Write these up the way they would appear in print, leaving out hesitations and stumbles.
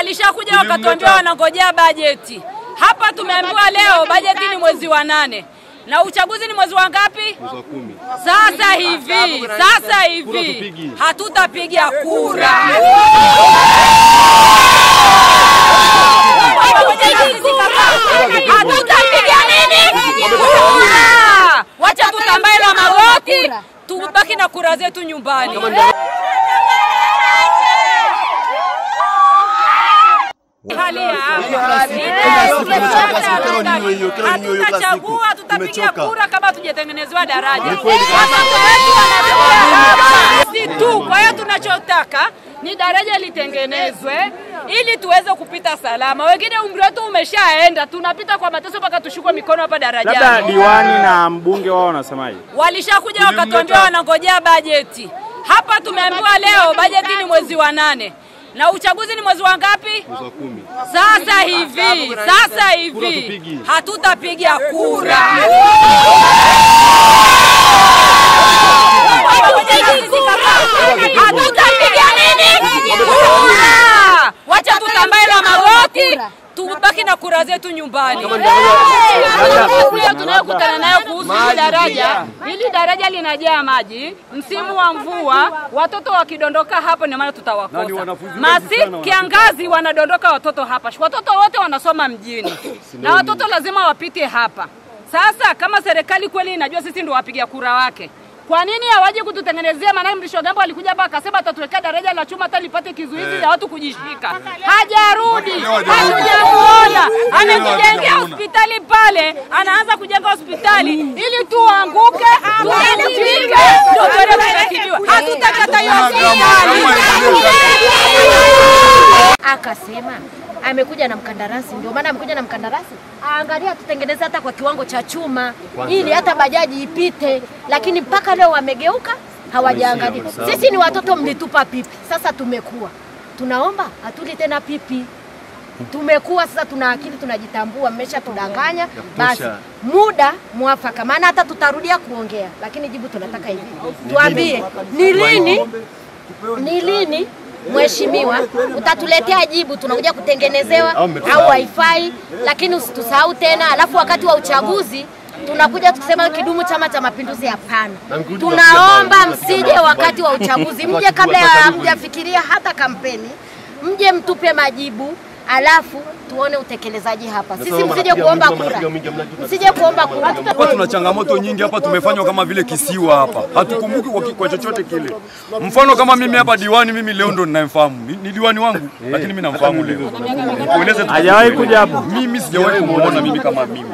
Walishakuja wakatuambia wanangojea bajeti. Hapa tumeambiwa leo bajeti ni mwezi wa 8. Na uchaguzi ni mwezi wa ngapi? Mwezi wa 10. Sasa hivi hatutapiga kura. Hatutapiga nini? Kura. Wacha tutambae na magoti, tubaki na kura zetu nyumbani. Hatutachagua, tutapiga kura kama tujetengenezwa daraja. Si tu, kwa hiyo tunachotaka ni daraja litengenezwe ili tuweze kupita salama. Wengine umri wetu umeshaenda, tunapita kwa mateso mpaka tushukwe mikono hapa darajani. Labda diwani na mbunge wao wanasemaje? Walishakuja wakatuambia wanangojea bajeti. Hapa tumeambiwa leo bajeti ni mwezi wa 8. Na uchaguzi ni mwezi wa ngapi? Mwezi wa 10. Sasa hivi hatutapiga kura. Hatutapiga nini? Kura. Wacha tutambae na magoti, tubaki na kura zetu nyumbani. Tunayokutana nayo kuhusu daraja. Hili daraja linajaa maji. Msimu wa mvua, watoto wakidondoka hapo ni maana tutawakosa. Kiangazi wanadondoka watoto hapa. Watoto wote wanasoma mjini. Na watoto lazima wapite hapa. Sasa kama serikali kweli inajua sisi ndio wapiga kura wake, kwa nini hawaje kututengenezea? Maana Mrishogambo alikuja hapa akasema atatuwekea daraja la chuma hata lipate kizuizi ya watu kujishika. Hajarudi. Hatujamuona. Ametujengea hospitali pale, anaanza kujenga hospitali ili tuanguke, tuanguke. Hatutakata hiyo hospitali. Akasema amekuja na mkandarasi, ndio maana amekuja na mkandarasi aangalia tutengeneze hata kwa kiwango cha chuma ili hata bajaji ipite, lakini mpaka leo wamegeuka, hawajaangalia. Sisi ni watoto mlitupa pipi, sasa tumekuwa tunaomba hatuli tena pipi. Tumekuwa sasa, tuna akili, tunajitambua, mmesha tudanganya. Basi muda mwafaka, maana hata tutarudia kuongea, lakini jibu tunataka hivi. Tuambie ni lini Mheshimiwa utatuletea jibu, tunakuja kutengenezewa au wifi, lakini usitusahau tena. Alafu wakati wa uchaguzi tunakuja tukisema kidumu Chama cha Mapinduzi, hapana. Tunaomba msije wakati wa uchaguzi, mje kabla ya mjafikiria hata kampeni, mje mtupe majibu, alafu tuone utekelezaji hapa. Sisi msije kuomba kura. Msije kuomba kura. Hapa tuna changamoto nyingi hapa, tumefanywa kama vile kisiwa hapa. Hatukumbuki kwa chochote kile. Mfano kama mimi hapa diwani, mimi leo ndo ninamfahamu. Ni diwani wangu, lakini mimi namfahamu leo. Kueleza tu. Hajawahi kuja hapo. Mimi sijawahi kumuona mimi kama mimi.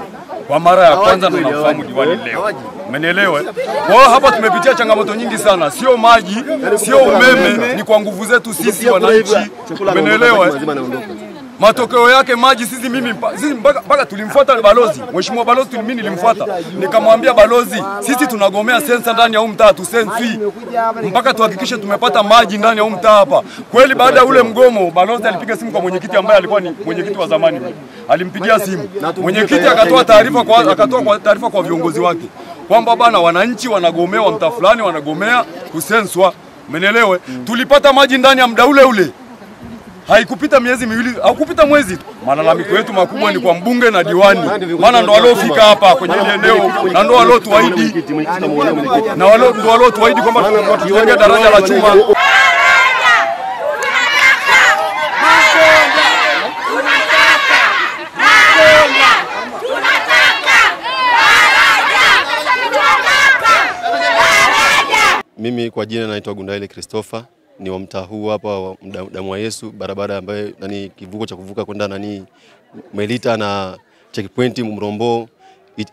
Kwa mara ya kwanza ndo namfahamu diwani leo. Umenielewa? Kwa hiyo hapa tumepitia changamoto nyingi sana. Sio maji, sio umeme, ni kwa nguvu zetu sisi wananchi. Umenielewa? Matokeo yake maji, sisi mpaka tulimfuata balozi. Mheshimiwa balozi mimi nilimfuata. Nikamwambia balozi, sisi tunagomea sensa ndani ya huu mtaa, tusensi mpaka tuhakikishe tumepata maji ndani ya huu mtaa hapa. Kweli baada ya ule mgomo, balozi alipiga simu kwa mwenyekiti ambaye alikuwa ni mwenyekiti wa zamani. Alimpigia simu. Mwenyekiti akatoa taarifa kwa viongozi wake kwamba bana, wananchi wanagomewa mtaa fulani, wanagomea kusenswa. Umenielewa? Tulipata maji ndani ya muda ule. Haikupita miezi miwili, haukupita mwezi. Malalamiko yetu makubwa ni kwa mbunge na diwani. Maana ndo waliofika hapa kwenye eneo na ndo waliotuahidi kwamba tutujengea daraja la chuma. Mimi kwa jina naitwa Gundaile Christopher, ni wa mtaa huu hapa wa Damu wa Yesu, barabara ambayo kivuko cha kuvuka kwenda Melita na checkpoint Mrombo.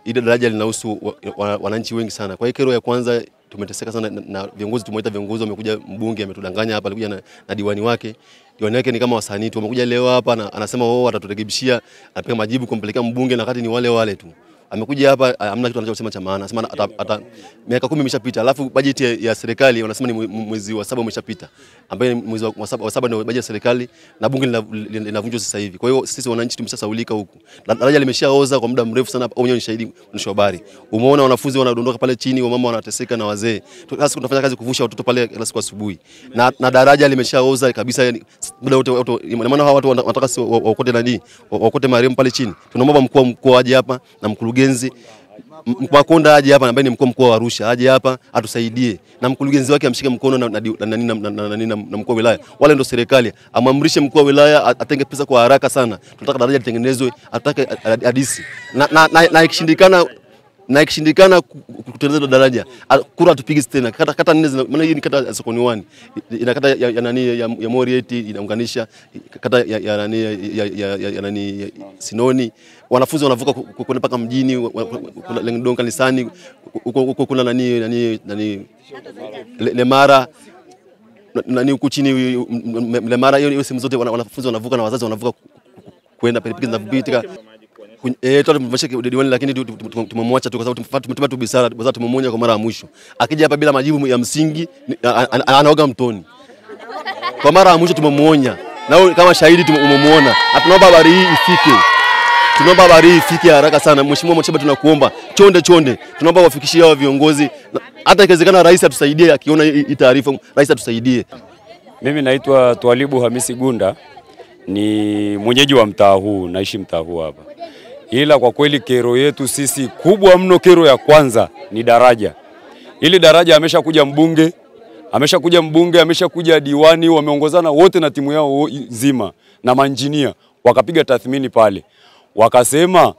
Ile daraja linahusu wananchi wengi sana. Kwa hiyo kero ya kwanza tumeteseka sana na viongozi. Tumeita viongozi, wamekuja, mbunge ametudanganya hapa, alikuja na diwani wake. Diwani wake ni kama wasanii tu, wamekuja leo hapa na anasema wao wataturekebishia, anapiga majibu kumpelekea mbunge na wakati ni wale tu. Amekuja hapa hamna kitu anachosema cha maana. Anasema miaka 10 imeshapita. Alafu bajeti ya serikali wanasema ni mwezi wa 7 umeshapita. Ambaye mwezi wa 7 ndio bajeti ya serikali na bunge linavunjwa sasa hivi. Kwa hiyo sisi wananchi tumeshasaulika huku. Daraja limeshaoza kwa muda mrefu sana, au wenyewe ni shahidi mwandishi wa habari. Umeona wanafunzi wanadondoka pale chini, wamama wanateseka na wazee. Sasa tunafanya kazi kuvusha watoto pale kila siku asubuhi. Na daraja limeshaoza kabisa, muda wote maana hawa watu wanataka si wakote nani, wakote marehemu pale chini. Tunaomba mkuu wa mkoa aje hapa na mkurugenzi Makonda aje hapa, ambaye ni mkuu wa mkoa wa Arusha aje hapa atusaidie, na mkurugenzi wake amshike mkono na mkuu wa wilaya. Wale ndio serikali, amamrishe mkuu wa wilaya atenge pesa kwa haraka sana. Tunataka daraja litengenezwe, atake hadisi na ikishindikana kutengeneza daraja, kura tupige tena kata 4, maana hii ni kata Sokoni 1, ina kata ya nani ya Morieti, inaunganisha kata ya nani Sinoni. Wanafunzi wanavuka kwenda mpaka mjini, kuna Lengdon kanisani, kuna nani Lemara nani huko chini Lemara. Hiyo sehemu zote wanafunzi wanavuka na wazazi wanavuka kwenda pikipiki zinapitika. Tumemshika diwani, lakini tumemwacha tu kwa sababu tumetuma tu bisara, baza tumemwonya kwa mara ya mwisho. Akija hapa bila majibu ya msingi anaoga mtoni. Kwa mara ya mwisho tumemwonya, na kama shahidi tumemuona. Tunaomba habari hii ifike. Tunaomba habari hii ifike haraka sana. Mheshimiwa Macheba, tunakuomba chonde. Tunaomba wafikishie hao viongozi. Hata ikiwezekana rais atusaidie, akiona hii taarifa rais atusaidie. Mimi naitwa Twalibu Hamisi Gunda, ni mwenyeji wa mtaa huu, naishi mtaa huu hapa. Ila kwa kweli kero yetu sisi kubwa mno, kero ya kwanza ni daraja. Ili daraja ameshakuja mbunge, ameshakuja diwani, wameongozana wote na timu yao nzima na manjinia, wakapiga tathmini pale. Wakasema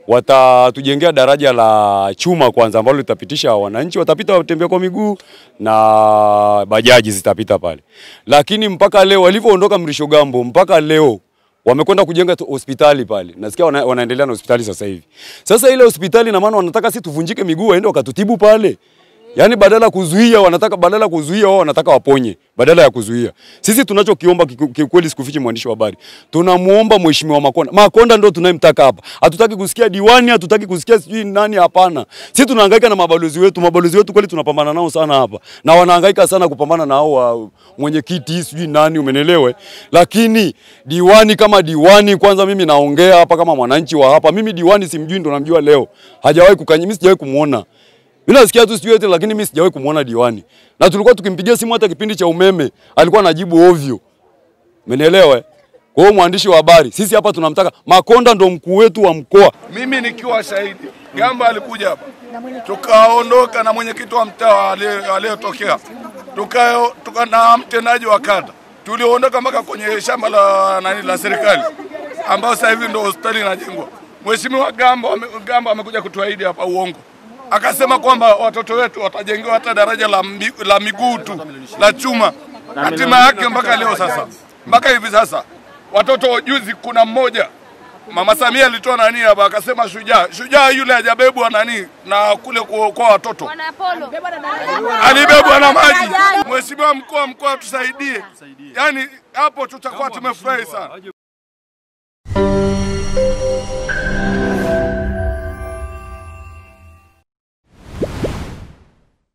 watatujengea daraja la chuma kwanza, ambalo litapitisha wananchi, watapita watembea kwa miguu na bajaji zitapita pale. Lakini mpaka leo walivyoondoka Mrisho Gambo, mpaka leo wamekwenda kujenga hospitali pale. Nasikia wanaendelea na hospitali sasa hivi. Sasa ile hospitali na maana wanataka sisi tuvunjike miguu waende wakatutibu pale. Yaani badala kuzuia wao wanataka waponye, badala ya kuzuia. Sisi tunachokiomba kweli, sikufichi mwandishi wa habari, tunamuomba Mheshimiwa Makonda ndio tunayemtaka hapa. Hatutaki kusikia diwani, hatutaki kusikia sijui nani, hapana. Sisi tunahangaika na mabalozi wetu kweli, tunapambana nao sana hapa. Na wanahangaika sana kupambana na hao mwenyekiti sijui nani, umenelewe. Lakini diwani kama diwani, kwanza mimi naongea hapa kama mwananchi wa hapa. Mimi diwani simjui, ndo namjua leo. Hajawahi mimi sijawahi kumuona. Bila nasikia tu sijui eti, lakini mimi sijawahi kumuona diwani. Na tulikuwa tukimpigia simu hata kipindi cha umeme, alikuwa anajibu ovyo. Umeelewa? Kwa hiyo mwandishi wa habari, sisi hapa tunamtaka Makonda, ndo mkuu wetu wa mkoa. Mimi nikiwa shahidi, Gamba alikuja hapa. Tukaondoka na mwenyekiti wa mtaa aliyotokea. Tuka na mtendaji wa kata. Tuliondoka mpaka kwenye shamba la serikali, ambao sasa hivi ndo hospitali inajengwa. Mheshimiwa Gamba amekuja kutuahidi hapa uongo. Akasema kwamba watoto wetu watajengewa hata daraja la miguu tu la chuma. Hatima yake mpaka leo sasa, mpaka hivi sasa watoto, juzi kuna mmoja Mama Samia alitoa nani hapa, akasema shujaa yule hajabebwa nani na kule kwa watoto, alibebwa na maji. Mheshimiwa mkuu wa mkoa tusaidie, yani hapo tutakuwa tumefurahi sana.